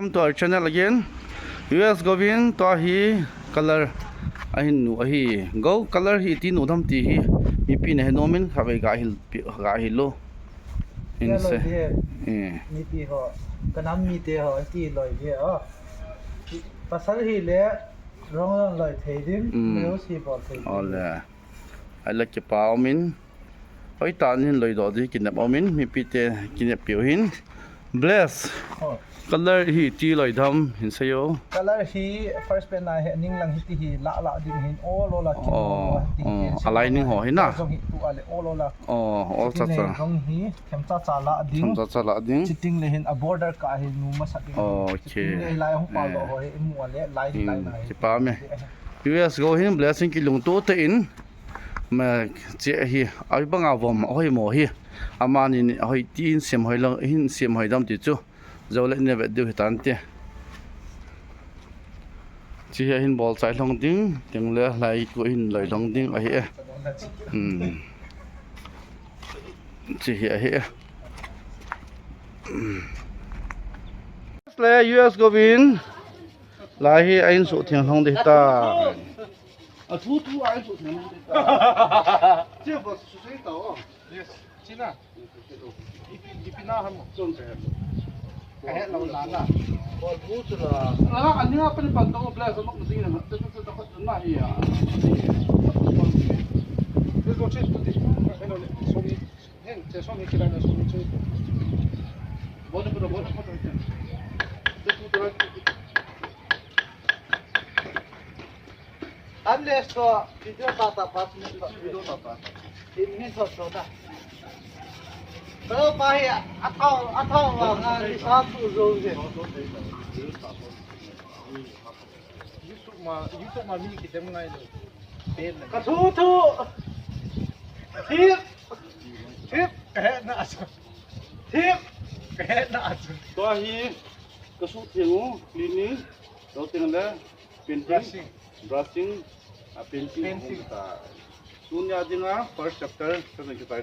Welcome to our channel again. US Govin to hi color ahin nu ahi go color hi ti nu dham ti hi mi pin he nomin khabai ga hilo in se mi pi ho kanam mi te ho ti loi ye a pasal hi le rong loi thei dim meo si bol thei ole ai la ke pa min hoi tan hin loi do di kinap min mi pi te kinap piu hin bless color hi ti loi dham hin sayo color hi first pen na he ning lang hi ti la ding hin all ola ki aligning ho hina so hi tu ale all ola all cha rong hi khem cha la ding chiting le hin a border ka hi nu ma sa ding okay nei lai hong pa lo ho hi mu ale lai na ki pa me US go hin blessing ki lung to te in ma che hi ai banga vom hoi mo hi amani hoi tin sem hoi lang hin sem hoi dam ti chu zole ne ve du hitan te chi hin bol chai long ding teng le lai ko hin loi long ding a he chi he le US go win lai hi ain su thiang long de ta a thu ain su thiang long de ta che bo su sei ta yes china ipina ham chon te kahe lo na na bol bu chu la ani nga pan pan to blast mo no ding na to na hi ya this go chase put this no so mi hen che so mi kila na so mi chu bon unless to video ta 5 minute video ta 3 minute so da Pero pahi atau nga di satu zone je. YouTube ma mi kita mengai lo. Pen. Katu tu. Tip kahe na asu. Tip kahe na asu. To hi kasu thiengu cleaning do tengla painting brushing painting ta sunya dinga first chapter sa nang kita